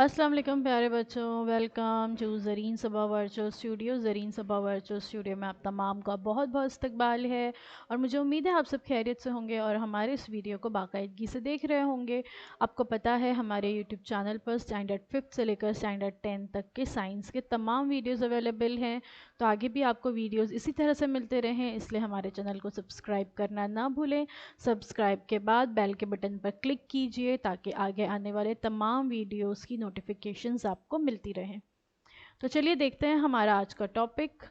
अस्सलाम वालेकुम प्यारे बच्चों, welcome to Zareen Saba virtual studio. Zareen Saba virtual studio में आप तमाम का बहुत बहुत इस्तकबाल है और मुझे उम्मीद है आप सब खैरियत से होंगे और हमारे इस वीडियो को बाकायदगी से देख रहे होंगे। आपको पता है हमारे यूट्यूब चैनल पर स्टैंडर्ड 5 से लेकर स्टैंडर्ड 10 तक के साइंस के तमाम वीडियोज़ अवेलेबल हैं, तो आगे भी आपको वीडियोज़ इसी तरह से मिलते रहें, इसलिए हमारे चैनल को सब्सक्राइब करना ना भूलें। सब्सक्राइब के बाद बेल के बटन पर क्लिक कीजिए ताकि आगे आने वाले तमाम वीडियोस की नोटिफिकेशंस आपको मिलती रहें। तो चलिए देखते हैं हमारा आज का टॉपिक।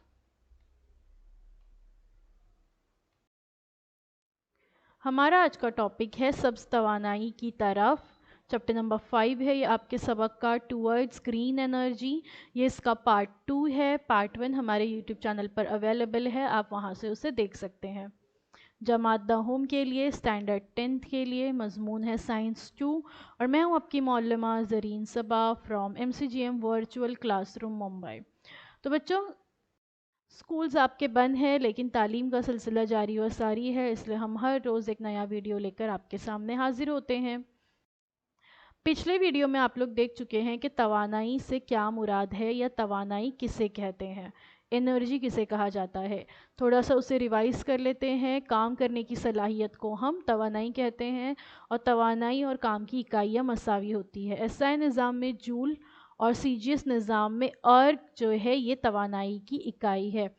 हमारा आज का टॉपिक है सब्ज तवानाई की तरफ। चैप्टर नंबर 5 है ये आपके सबक का, टूवर्ड्स ग्रीन एनर्जी। ये इसका पार्ट 2 है। पार्ट 1 हमारे यूट्यूब चैनल पर अवेलेबल है, आप वहाँ से उसे देख सकते हैं। जमात दहूम के लिए स्टैंडर्ड 10th के लिए मजमून है साइंस 2 और मैं हूँ आपकी मौलमा Zareen Saba from MCGM virtual classroom Mumbai. तो बच्चों, स्कूल्स आपके बंद हैं लेकिन तालीम का सिलसिला जारी व सारी है, इसलिए हम हर रोज़ एक नया वीडियो लेकर आपके सामने हाजिर होते हैं। पिछले वीडियो में आप लोग देख चुके हैं कि तवानाई से क्या मुराद है या तवानाई किसे कहते हैं, एनर्जी किसे कहा जाता है। थोड़ा सा उसे रिवाइज कर लेते हैं। काम करने की सलाहियत को हम तवानाई कहते हैं और तवानाई और काम की इकाइयाँ मसावी होती है। SI निज़ाम में जूल और CGS निज़ाम में अर्ग जो है ये तवानाई की इकाई है।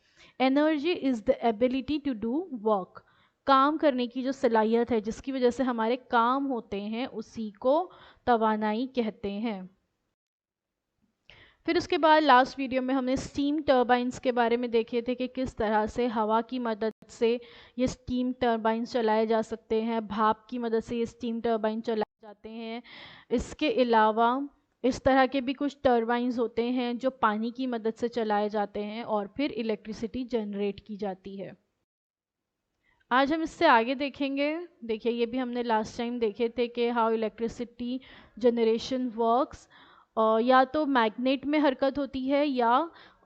Energy is the ability to do work, काम करने की जो सलाहियत है जिसकी वजह से हमारे काम होते हैं उसी को तवानाई कहते हैं। फिर उसके बाद लास्ट वीडियो में हमने स्टीम टर्बाइंस के बारे में देखे थे कि किस तरह से हवा की मदद से ये स्टीम टर्बाइंस चलाए जा सकते हैं, भाप की मदद से ये स्टीम टर्बाइन चलाए जाते हैं। इसके अलावा इस तरह के भी कुछ टर्बाइंस होते हैं जो पानी की मदद से चलाए जाते हैं और फिर इलेक्ट्रिसिटी जनरेट की जाती है। आज हम इससे आगे देखेंगे। देखिए, ये भी हमने लास्ट टाइम देखे थे कि हाउ इलेक्ट्रिसिटी जनरेशन वर्क्स। या तो मैग्नेट में हरकत होती है या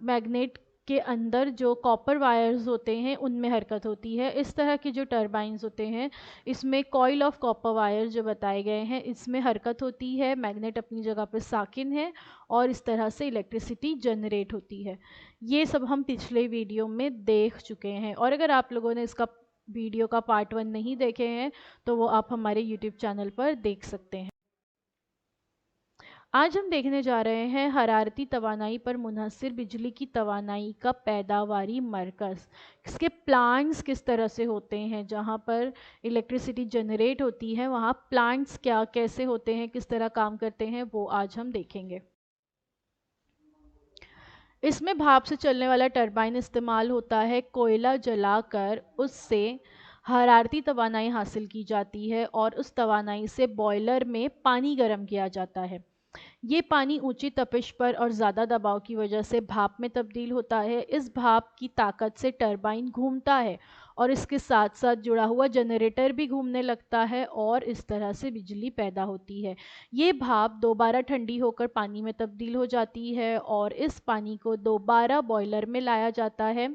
मैग्नेट के अंदर जो कॉपर वायर्स होते हैं उनमें हरकत होती है। इस तरह के जो टरबाइंस होते हैं इसमें कॉइल ऑफ कॉपर वायर जो बताए गए हैं इसमें हरकत होती है, मैग्नेट अपनी जगह पर साकिन है और इस तरह से इलेक्ट्रिसिटी जनरेट होती है। ये सब हम पिछले वीडियो में देख चुके हैं और अगर आप लोगों ने इसका वीडियो का पार्ट 1 नहीं देखे हैं तो वो आप हमारे यूट्यूब चैनल पर देख सकते हैं। आज हम देखने जा रहे हैं हरारती तवानाई पर मुनहसर बिजली की तवानाई का पैदावारी मरकज़। इसके प्लांट्स किस तरह से होते हैं, जहाँ पर इलेक्ट्रिसिटी जनरेट होती है वहाँ प्लांट्स क्या कैसे होते हैं, किस तरह काम करते हैं, वो आज हम देखेंगे। इसमें भाप से चलने वाला टरबाइन इस्तेमाल होता है। कोयला जलाकर उससे हरारती तवानाई हासिल की जाती है और उस तवानाई से बॉयलर में पानी गर्म किया जाता है। ये पानी ऊंची तपिश पर और ज़्यादा दबाव की वजह से भाप में तब्दील होता है। इस भाप की ताकत से टरबाइन घूमता है और इसके साथ साथ जुड़ा हुआ जनरेटर भी घूमने लगता है और इस तरह से बिजली पैदा होती है। ये भाप दोबारा ठंडी होकर पानी में तब्दील हो जाती है और इस पानी को दोबारा बॉयलर में लाया जाता है।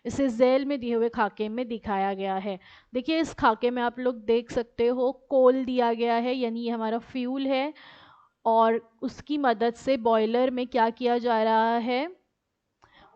इसे झैल में दिए हुए खाके में दिखाया गया है। देखिए, इस खाके में आप लोग देख सकते हो कोल दिया गया है, यानी ये हमारा फ्यूल है और उसकी मदद से बॉयलर में क्या किया जा रहा है,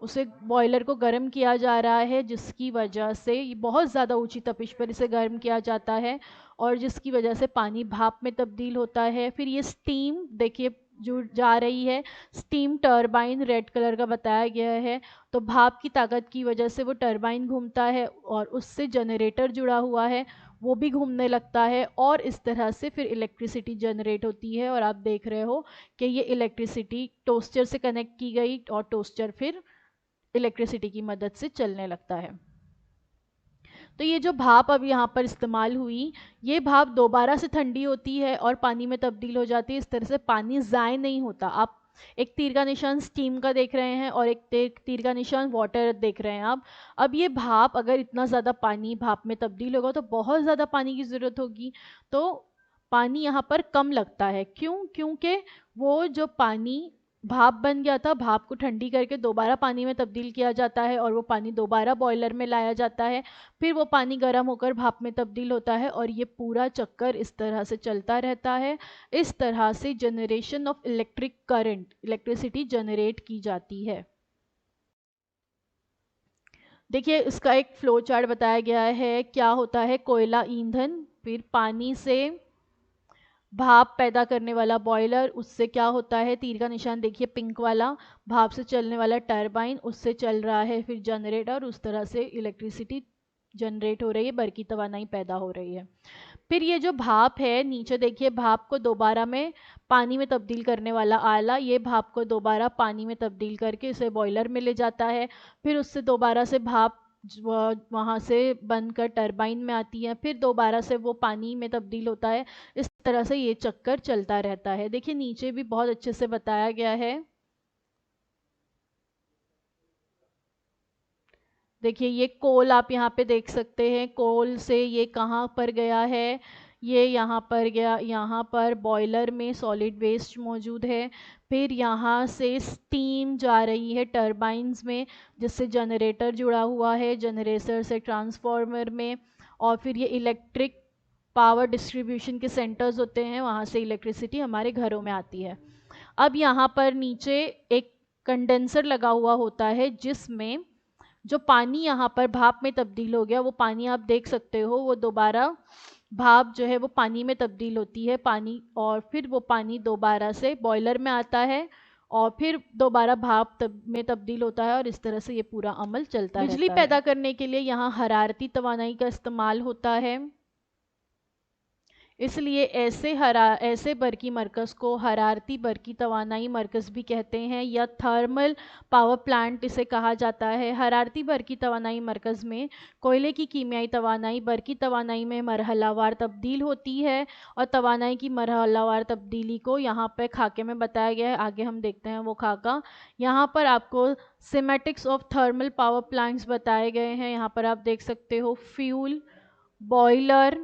उसे बॉयलर को गर्म किया जा रहा है, जिसकी वजह से ये बहुत ज़्यादा ऊंची तपिश पर इसे गर्म किया जाता है और जिसकी वजह से पानी भाप में तब्दील होता है। फिर ये स्टीम देखिए जो जा रही है, स्टीम टरबाइन रेड कलर का बताया गया है। तो भाप की ताकत की वजह से वो टरबाइन घूमता है और उससे जनरेटर जुड़ा हुआ है, वो भी घूमने लगता है और इस तरह से फिर इलेक्ट्रिसिटी जनरेट होती है। और आप देख रहे हो कि ये इलेक्ट्रिसिटी टोस्टर से कनेक्ट की गई और टोस्टर फिर इलेक्ट्रिसिटी की मदद से चलने लगता है। तो ये जो भाप अब यहाँ पर इस्तेमाल हुई, ये भाप दोबारा से ठंडी होती है और पानी में तब्दील हो जाती है। इस तरह से पानी ज़ाय नहीं होता। आप एक तीर का निशान स्टीम का देख रहे हैं और एक तीर का निशान वाटर देख रहे हैं आप। अब ये भाप, अगर इतना ज़्यादा पानी भाप में तब्दील होगा तो बहुत ज़्यादा पानी की ज़रूरत होगी, तो पानी यहाँ पर कम लगता है। क्यों? क्योंकि वो जो पानी بھاپ بن گیا تھا، بھاپ کو ٹھنڈی کر کے دوبارہ پانی میں تبدیل کیا جاتا ہے اور وہ پانی دوبارہ بوائلر میں لایا جاتا ہے، پھر وہ پانی گرم ہو کر بھاپ میں تبدیل ہوتا ہے اور یہ پورا چکر اس طرح سے چلتا رہتا ہے. اس طرح سے generation of electric current, electricity generate کی جاتی ہے. دیکھیے اس کا ایک فلو چارٹ بتایا گیا ہے. کیا ہوتا ہے؟ کوئلہ ایندھن، پھر پانی سے بھاپ پیدا کرنے والا بوائلر، اس سے کیا ہوتا ہے؟ تیر کا نشان دیکھیے پنک والا، بھاپ سے چلنے والا ٹربائن، اس سے چل رہا ہے پھر جنریٹر، اس طرح سے الیکٹریسٹی جنریٹ ہو رہی ہے، برقی توانائی پیدا ہو رہی ہے. پھر یہ جو بھاپ ہے نیچے دیکھیے، بھاپ کو دوبارہ میں پانی میں تبدیل کرنے والا آلہ، یہ بھاپ کو دوبارہ پانی میں تبدیل کر کے اسے بوائلر میں لے جاتا ہے، پھر اس سے دوبارہ سے بھاپ وہاں سے بن کر ٹربائن میں آتی ہے، پھر دوبارہ سے وہ پانی میں تبدیل ہوتا ہے. اس طرح سے یہ چکر چلتا رہتا ہے. دیکھیے نیچے بھی بہت اچھے سے بتایا گیا ہے. دیکھیے یہ کول آپ یہاں پہ دیکھ سکتے ہیں، کول سے یہ کہاں پر گیا ہے؟ یہ یہاں پر گیا، یہاں پر بوائلر میں سالڈ ویسٹ موجود ہے. پھر یہاں سے سٹیم جا رہی ہے ٹربائنز میں، جس سے جنریٹر جڑا ہوا ہے، جنریٹر سے ٹرانسفارمر میں، اور پھر یہ الیکٹرک پاور ڈسٹریبیوشن کے سینٹرز ہوتے ہیں، وہاں سے الیکٹریسٹی ہمارے گھروں میں آتی ہے. اب یہاں پر نیچے ایک کنڈینسر لگا ہوا ہوتا ہے، جس میں جو پانی یہاں پر بھاپ میں تبدیل ہو گیا، وہ پانی آپ دیکھ سکتے ہو، وہ دوبارہ بھاپ جو ہے وہ پانی میں تبدیل ہوتی ہے، پانی، اور پھر وہ پانی دوبارہ سے بوائلر میں آتا ہے اور پھر دوبارہ بھاپ میں تبدیل ہوتا ہے، اور اس طرح سے یہ پورا عمل چلتا رہتا ہے. بجلی پیدا کرنے کے لیے یہاں حرارتی توانائی کا استعمال ہوتا ہے، اس لیے ایسے برقی مرکز کو حرارتی برقی توانائی مرکز بھی کہتے ہیں، یا تھرمل پاور پلانٹ اسے کہا جاتا ہے. حرارتی برقی توانائی مرکز میں کوئلے کی کیمیائی توانائی برقی توانائی میں مرحلہ وار تبدیل ہوتی ہے، اور توانائی کی مرحلہ وار تبدیلی کو یہاں پہ خاکے میں بتایا گیا ہے. آگے ہم دیکھتے ہیں وہ خاکہ. یہاں پر آپ کو semantics of thermal power plants بتائے گئے ہیں. یہاں پر آپ دیکھ سکتے ہو فیول، بوائلر،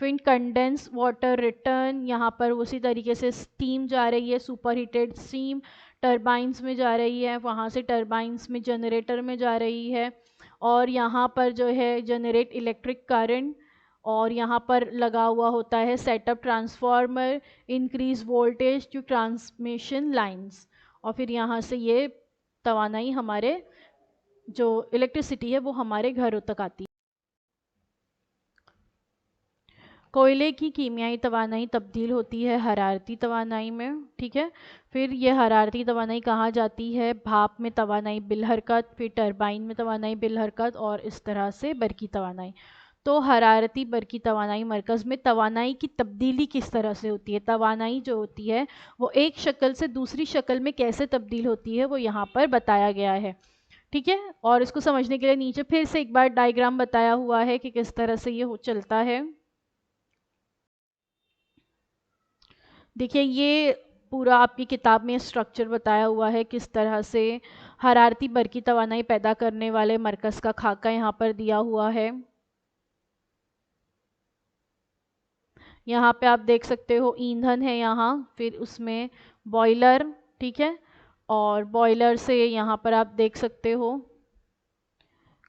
پھر کنڈنس واٹر ریٹرن، یہاں پر اسی طریقے سے سٹیم جا رہی ہے، سپر ہیٹڈ سٹیم ٹربائنز میں جا رہی ہے، وہاں سے ٹربائنز میں جنریٹر میں جا رہی ہے، اور یہاں پر جو ہے جنریٹ الیکٹرک کرنٹ، اور یہاں پر لگا ہوا ہوتا ہے set up transformer, increase voltage to transmission lines, اور پھر یہاں سے یہ توانائی ہمارے جو الیکٹریسٹی ہے وہ ہمارے گھروں تک آتی ہے. کوئلے کی کیمیائی توانائی تبدیل ہوتی ہے حرارتی توانائی میں، ٹھیک ہے. پھر یہ حرارتی توانائی کہاں جاتی ہے؟ بھاپ میں توانائی بالحرکت، پھر ٹربائن میں توانائی بالحرکت، اور اس طرح سے برقی توانائی. تو حرارتی برقی توانائی مرکز میں توانائی کی تبدیلی کس طرح سے ہوتی ہے؟ توانائی جو ہوتی ہے وہ ایک شکل سے دوسری شکل میں کیسے تبدیل ہوتی ہے وہ یہاں پر بتایا گیا ہے، ٹھیک ہے. اور اس کو سمجھنے کے لیے نیچے پھر سے ایک بار ڈائیگرام بتایا ہوا ہے کہ کس طرح سے یہ چلتا ہے. دیکھیے یہ پورا آپ کی کتاب میں اسٹرکچر بتایا ہوا ہے، کس طرح سے حرارتی برقی توانائی پیدا کرنے والے مرکز کا خاکہ یہاں پر دیا ہوا ہے. یہاں پہ آپ دیکھ سکتے ہو ایندھن ہے یہاں، پھر اس میں بوائلر، ٹھیک ہے، اور بوائلر سے یہاں پر آپ دیکھ سکتے ہو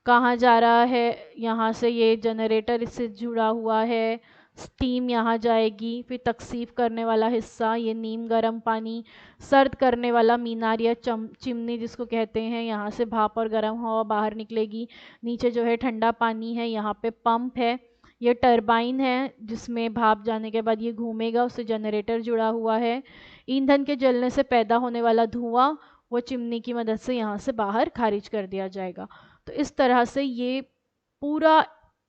کہاں جا رہا ہے، یہاں سے یہ جنریٹر اس سے جڑا ہوا ہے، سٹیم یہاں جائے گی، پھر تکثیف کرنے والا حصہ یہ نیم گرم پانی، سرد کرنے والا مینار یا چمنی جس کو کہتے ہیں، یہاں سے بھاپ اور گرم ہوا باہر نکلے گی. نیچے جو ہے ٹھنڈا پانی ہے، یہاں پہ پمپ ہے، یہ ٹربائن ہے جس میں بھاپ جانے کے بعد یہ گھومے گا، اس سے جنریٹر جڑا ہوا ہے. ایندھن کے جلنے سے پیدا ہونے والا دھواں وہ چمنی کی مدد سے یہاں سے باہر خارج کر دیا جائے گا. تو اس طرح سے یہ پورا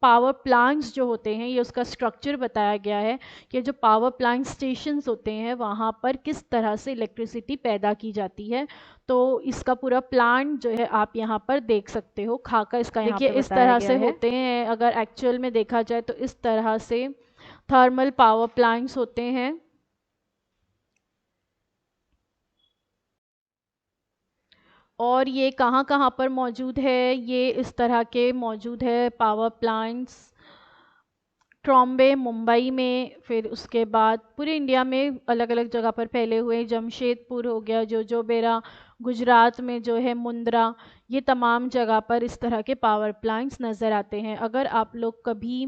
پاور پلانٹس جو ہوتے ہیں، یہ اس کا سٹرکچر بتایا گیا ہے کہ جو پاور پلانٹ سٹیشنز ہوتے ہیں وہاں پر کس طرح سے الیکٹریسٹی پیدا کی جاتی ہے. تو اس کا پورا پلانٹ جو ہے آپ یہاں پر دیکھ سکتے ہو، خاکہ اس کا یہاں پہ اس طرح سے ہوتے ہیں. اگر ایکچوئل میں دیکھا جائے تو اس طرح سے تھرمل پاور پلانٹس ہوتے ہیں. اور یہ کہاں کہاں پر موجود ہے؟ یہ اس طرح کے موجود ہے پاور پلانٹس ट्रॉम्बे मुंबई में, फिर उसके बाद पूरे इंडिया में अलग अलग जगह पर फैले हुए, जमशेदपुर हो गया, जोजोबेरा, गुजरात में जो है मुंद्रा, ये तमाम जगह पर इस तरह के पावर प्लांट्स नज़र आते हैं। अगर आप लोग कभी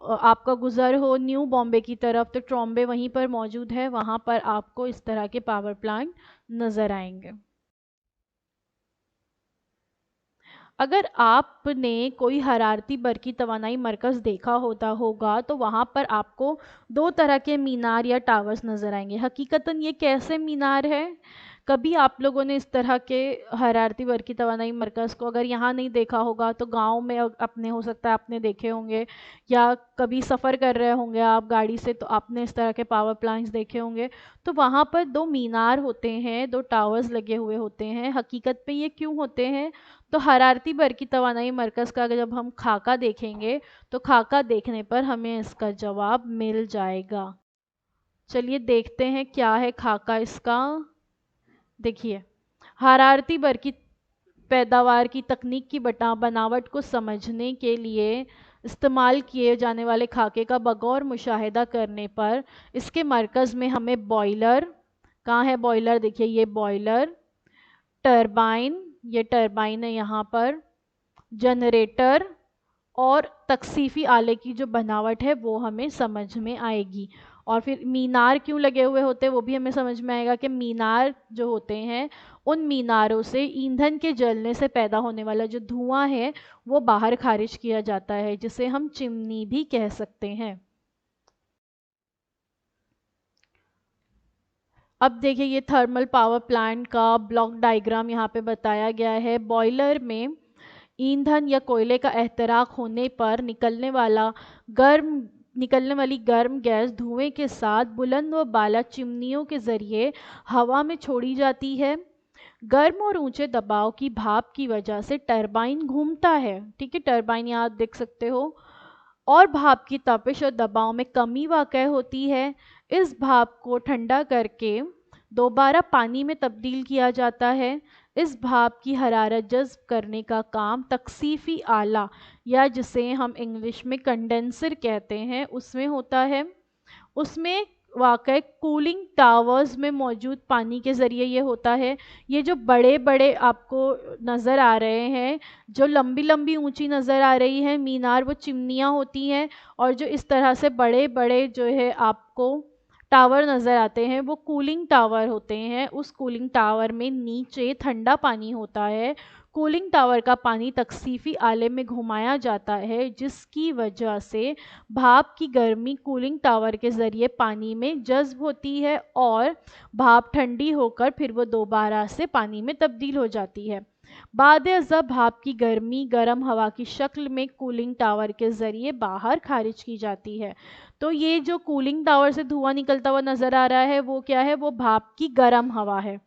आपका गुज़र हो न्यू बॉम्बे की तरफ, तो ट्रॉम्बे वहीं पर मौजूद है, वहाँ पर आपको इस तरह के पावर प्लांट नज़र आएंगे। अगर आपने कोई हरारती बरकी तवानाई मरकज़ देखा होगा तो वहाँ पर आपको दो तरह के मीनार या टावर्स नज़र आएंगे। हकीकतन ये कैसे मीनार है? कभी आप लोगों ने इस तरह के हरारती बरकी तवानाई मरकज़ को अगर यहाँ नहीं देखा होगा तो गांव में अपने हो सकता है आपने देखे होंगे, या कभी सफ़र कर रहे होंगे आप गाड़ी से तो आपने इस तरह के पावर प्लांट्स देखे होंगे। तो वहाँ पर दो मीनार होते हैं, दो टावर्स लगे हुए होते हैं। हकीकत में ये क्यों होते हैं? तो हरारती बरकी तवानाई मरकज़ का जब हम खाका देखेंगे तो खाका देखने पर हमें इसका जवाब मिल जाएगा। चलिए देखते हैं क्या है खाका इसका। देखिए, हरारती बरकी पैदावार की तकनीक की बनावट को समझने के लिए इस्तेमाल किए जाने वाले खाके का बगौर मुशाहिदा करने पर इसके मरकज़ में हमें बॉयलर, कहाँ है बॉयलर, देखिए ये बॉयलर, टरबाइन, ये टरबाइन है यहाँ पर, जनरेटर और तकसीफ़ी आले की जो बनावट है वो हमें समझ में आएगी। और फिर मीनार क्यों लगे हुए होते हैं वो भी हमें समझ में आएगा कि मीनार जो होते हैं उन मीनारों से ईंधन के जलने से पैदा होने वाला जो धुआं है वो बाहर खारिज किया जाता है, जिसे हम चिमनी भी कह सकते हैं। अब देखिए ये थर्मल पावर प्लांट का ब्लॉक डायग्राम यहाँ पे बताया गया है। बॉयलर में ईंधन या कोयले का एहतराक होने पर निकलने वाली गर्म गैस धुएं के साथ बुलंद व बाला चिमनियों के जरिए हवा में छोड़ी जाती है। गर्म और ऊंचे दबाव की भाप की वजह से टरबाइन घूमता है, ठीक है, टरबाइन यहाँ देख सकते हो, और भाप की तपिश और दबाव में कमी वाक़ई होती है। इस भाप को ठंडा करके दोबारा पानी में तब्दील किया जाता है। इस भाप की हरारत जज़्ब करने का काम तकसीफ़ी आला, या जिसे हम इंग्लिश में कंडेंसर कहते हैं, उसमें होता है। उसमें वाकई कूलिंग टावर्स में मौजूद पानी के ज़रिए ये होता है। ये जो बड़े बड़े आपको नज़र आ रहे हैं, जो लंबी लंबी ऊंची नज़र आ रही है मीनार, वो चिमनियाँ होती हैं। और जो इस तरह से बड़े बड़े जो है आपको टावर नज़र आते हैं वो कूलिंग टावर होते हैं। उस कूलिंग टावर में नीचे ठंडा पानी होता है। कूलिंग टावर का पानी तकसीफ़ी आले में घुमाया जाता है, जिसकी वजह से भाप की गर्मी कूलिंग टावर के ज़रिए पानी में जज़्ब होती है और भाप ठंडी होकर फिर वो दोबारा से पानी में तब्दील हो जाती है। बाद अज़ा भाप की गर्मी गर्म हवा की शक्ल में कूलिंग टावर के ज़रिए बाहर खारिज की जाती है। तो ये जो कूलिंग टावर से धुआं निकलता हुआ नज़र आ रहा है वो क्या है? वो भाप की गर्म हवा है।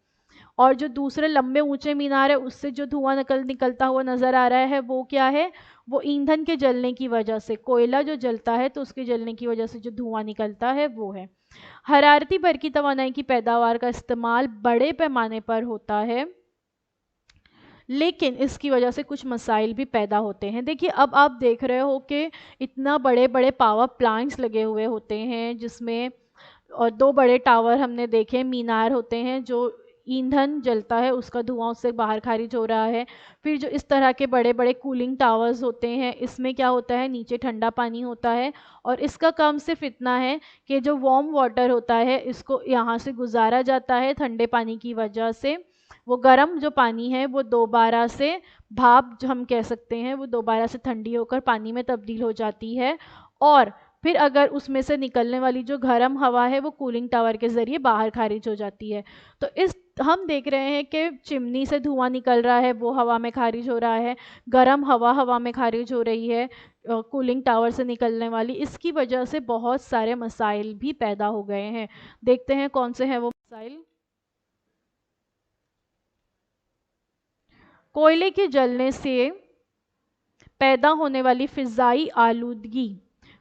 और जो दूसरे लंबे ऊंचे मीनार है उससे जो धुआं निकलता हुआ नज़र आ रहा है वो क्या है? वो ईंधन के जलने की वजह से, कोयला जो जलता है तो उसके जलने की वजह से जो धुआं निकलता है वो है। हरारती बरकी तवानाई की पैदावार का इस्तेमाल बड़े पैमाने पर होता है, लेकिन इसकी वजह से कुछ मसाइल भी पैदा होते हैं। देखिए अब आप देख रहे हो कि इतना बड़े बड़े पावर प्लांट्स लगे हुए होते हैं, जिसमें और दो बड़े टावर हमने देखे, मीनार होते हैं, जो ईंधन जलता है उसका धुआं उससे बाहर खारिज हो रहा है। फिर जो इस तरह के बड़े बड़े कूलिंग टावर्स होते हैं, इसमें क्या होता है? नीचे ठंडा पानी होता है और इसका काम सिर्फ इतना है कि जो वार्म वाटर होता है इसको यहाँ से गुजारा जाता है ठंडे पानी की वजह से। वो गर्म जो पानी है वो दोबारा से, भाप जो हम कह सकते हैं, वो दोबारा से ठंडी होकर पानी में तब्दील हो जाती है। और फिर अगर उसमें से निकलने वाली जो गर्म हवा है वो कूलिंग टावर के ज़रिए बाहर खारिज हो जाती है। तो इस हम देख रहे हैं कि चिमनी से धुआं निकल रहा है वो हवा में खारिज हो रहा है, गर्म हवा में खारिज हो रही है कूलिंग टावर से निकलने वाली। इसकी वजह से बहुत सारे मसाइल भी पैदा हो गए हैं। देखते हैं कौन से हैं वो मसाइल। कोयले के जलने से पैदा होने वाली फ़िज़ाई आलूदगी।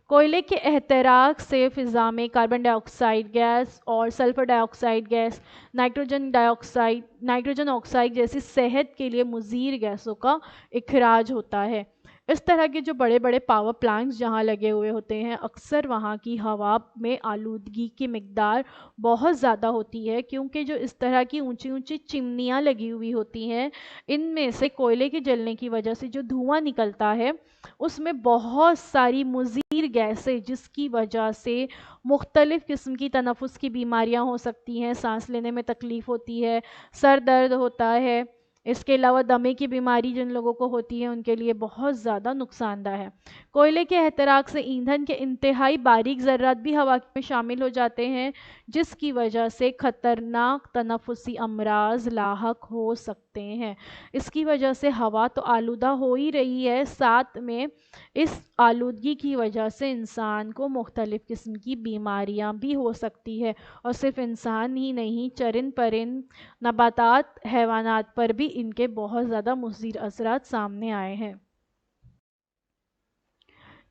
कोयले के एहतराक से फ़िज़ा में कार्बन डाइऑक्साइड गैस और sulphur dioxide gas, nitrogen oxide जैसी सेहत के लिए मुज़ीर गैसों का इखराज होता है। اس طرح کے جو بڑے بڑے پاور پلانٹس جہاں لگے ہوئے ہوتے ہیں، اکثر وہاں کی ہوا میں آلودگی کی مقدار بہت زیادہ ہوتی ہے، کیونکہ جو اس طرح کی اونچی اونچی چمنیاں لگی ہوئی ہوتی ہیں، ان میں سے کوئلے کے جلنے کی وجہ سے جو دھواں نکلتا ہے اس میں بہت ساری مضر گیسیں، جس کی وجہ سے مختلف قسم کی تنفس کی بیماریاں ہو سکتی ہیں، سانس لینے میں تکلیف ہوتی ہے، سر درد ہوتا ہے۔ اس کے علاوہ دمے کی بیماری جن لوگوں کو ہوتی ہے ان کے لیے بہت زیادہ نقصان دہ ہے۔ کوئلے کے احتراق سے ایندھن کے انتہائی باریک ذرات بھی ہوا میں شامل ہو جاتے ہیں، جس کی وجہ سے خطرناک تنفسی امراض لاحق ہو سکتے ہیں۔ اس کی وجہ سے ہوا تو آلودہ ہو ہی رہی ہے، ساتھ میں اس آلودگی کی وجہ سے انسان کو مختلف قسم کی بیماریاں بھی ہو سکتی ہے، اور صرف انسان ہی نہیں، چرند پرند، نباتات، حیوانات پر بھی ان کے بہت زیادہ مضر اثرات سامنے آئے ہیں۔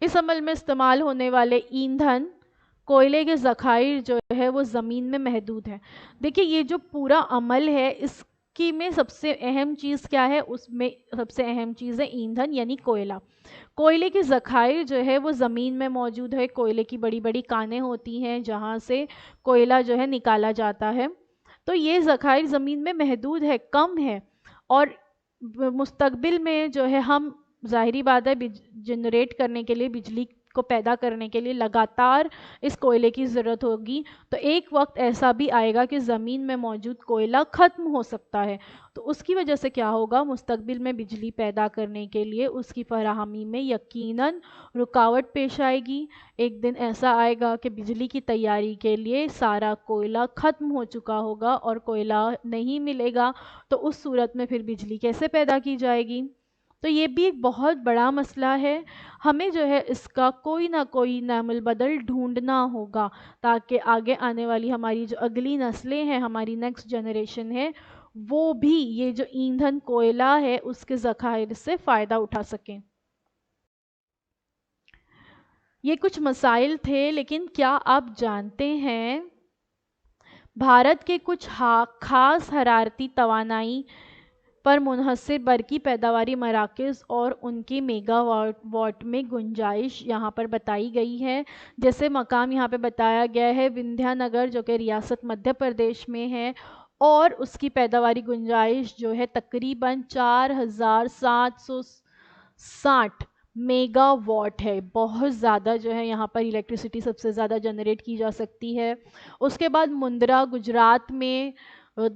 اس عمل میں استعمال ہونے والے ایندھن، کوئلے کے ذخائر جو ہے وہ زمین میں محدود ہیں۔ دیکھیے یہ جو پورا عمل ہے اس کی میں سب سے اہم چیز کیا ہے؟ اس میں سب سے اہم چیز ہے ایندھن یعنی کوئلہ۔ کوئلے کے ذخائر جو ہے وہ زمین میں موجود ہے، کوئلے کی بڑی بڑی کانیں ہوتی ہیں جہاں سے کوئلہ جو ہے نکالا جاتا ہے۔ تو یہ ذخائر زمین میں محدود ہے، کم ہے، اور مستقبل میں جو ہے ہم ظاہری بات ہے جنریٹ کرنے کے لیے، بجلی کو پیدا کرنے کے لیے لگاتار اس کوئلے کی ضرورت ہوگی۔ تو ایک وقت ایسا بھی آئے گا کہ زمین میں موجود کوئلہ ختم ہو سکتا ہے، تو اس کی وجہ سے کیا ہوگا؟ مستقبل میں بجلی پیدا کرنے کے لیے اس کی فراہمی میں یقیناً رکاوٹ پیش آئے گی۔ ایک دن ایسا آئے گا کہ بجلی کی تیاری کے لیے سارا کوئلہ ختم ہو چکا ہوگا اور کوئلہ نہیں ملے گا، تو اس صورت میں پھر بجلی کیسے پیدا کی جائے گی؟ تو یہ بھی ایک بہت بڑا مسئلہ ہے، ہمیں جو ہے اس کا کوئی نہ کوئی نعم البدل ڈھونڈنا ہوگا، تاکہ آگے آنے والی ہماری جو اگلی نسلیں ہیں، ہماری نیکسٹ جنریشن ہے، وہ بھی یہ جو ایندھن کوئلہ ہے اس کے ذخائر سے فائدہ اٹھا سکیں۔ یہ کچھ مسائل تھے، لیکن کیا آپ جانتے ہیں بھارت کے کچھ خاص حرارتی توانائی پر منحصر برقی پیداواری مراکز اور ان کی میگا واٹ میں گنجائش یہاں پر بتائی گئی ہے؟ جیسے مقام یہاں پہ بتایا گیا ہے وندھیا نگر، جو کہ ریاست مدھیہ پردیش میں ہے، اور اس کی پیداواری گنجائش جو ہے تقریباً 4760 میگا واٹ ہے۔ بہت زیادہ جو ہے یہاں پر الیکٹریسٹی سب سے زیادہ جنریٹ کی جا سکتی ہے۔ اس کے بعد مندرا گجرات میں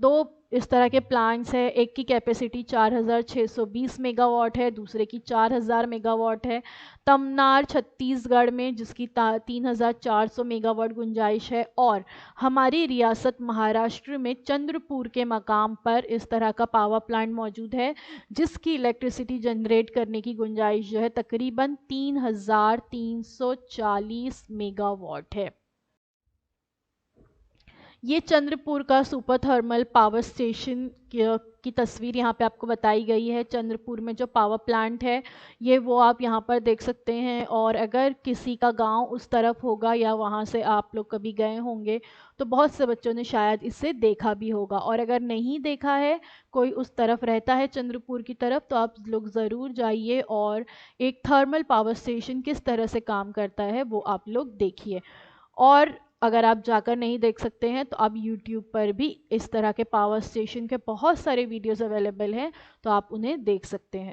دو اس طرح کے پلانٹس ہیں، ایک کی کیپیسٹی 4620 میگا واٹ ہے، دوسرے کی 4000 میگا واٹ ہے۔ تمنار چھتیس گڑھ میں جس کی 3400 میگا واٹ گنجائش ہے، اور ہماری ریاست مہاراشٹر میں چندر پور کے مقام پر اس طرح کا پاور پلانٹ موجود ہے جس کی الیکٹریسٹی جنریٹ کرنے کی گنجائش جو ہے تقریباً 3340 میگا واٹ ہے۔ یہ چندر پور کا سپر تھرمل پاور سٹیشن کی تصویر یہاں پہ آپ کو بتائی گئی ہے۔ چندر پور میں جو پاور پلانٹ ہے یہ وہ آپ یہاں پر دیکھ سکتے ہیں، اور اگر کسی کا گاؤں اس طرف ہوگا یا وہاں سے آپ لوگ کبھی گئے ہوں گے تو بہت سے بچوں نے شاید اسے دیکھا بھی ہوگا، اور اگر نہیں دیکھا ہے، کوئی اس طرف رہتا ہے چندر پور کی طرف، تو آپ لوگ ضرور جائیے اور ایک تھرمل پاور سٹیشن کس طرح سے کام کرتا ہے وہ آپ لوگ دیکھیے۔ اور اگر آپ جا کر نہیں دیکھ سکتے ہیں تو آپ یوٹیوب پر بھی اس طرح کے پاور سٹیشن کے بہت سارے ویڈیوز اویلیبل ہیں، تو آپ انہیں دیکھ سکتے ہیں۔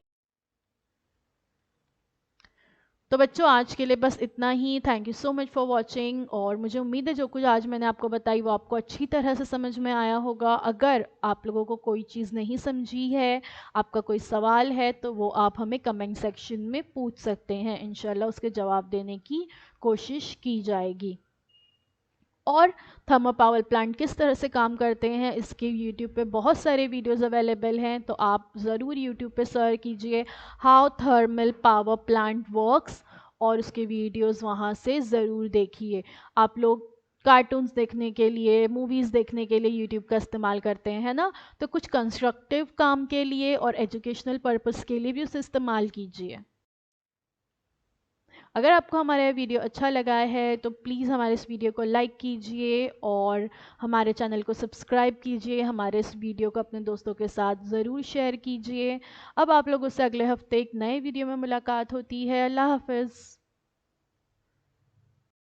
تو بچوں آج کے لیے بس اتنا ہی، thank you so much for watching, اور مجھے امید ہے جو کچھ آج میں نے آپ کو بتائی وہ آپ کو اچھی طرح سے سمجھ میں آیا ہوگا۔ اگر آپ لوگوں کو کوئی چیز نہیں سمجھی ہے، آپ کا کوئی سوال ہے، تو وہ آپ ہمیں کمنٹ سیکشن میں پوچھ سکتے ہیں، انشاءاللہ اس کے جواب دینے کی کوشش کی جائے گی۔ اور تھرمل پاور پلانٹ کس طرح سے کام کرتے ہیں اس کے یوٹیوب پہ بہت سارے ویڈیوز اویلیبل ہیں، تو آپ ضرور یوٹیوب پہ سرچ کیجئے how thermal power plant works, اور اس کے ویڈیوز وہاں سے ضرور دیکھیے۔ آپ لوگ کارٹونز دیکھنے کے لیے، موویز دیکھنے کے لیے یوٹیوب کا استعمال کرتے ہیں نا، تو کچھ کنسٹرکٹیو کام کے لیے اور ایجوکیشنل پرپس کے لیے بھی اسے استعمال کیجئے۔ اگر آپ کو ہمارا ویڈیو اچھا لگا ہے تو پلیز ہمارے اس ویڈیو کو لائک کیجئے اور ہمارے چینل کو سبسکرائب کیجئے. ہمارے اس ویڈیو کو اپنے دوستوں کے ساتھ ضرور شیئر کیجئے. اب آپ لوگوں سے اگلے ہفتے ایک نئے ویڈیو میں ملاقات ہوتی ہے. اللہ حافظ.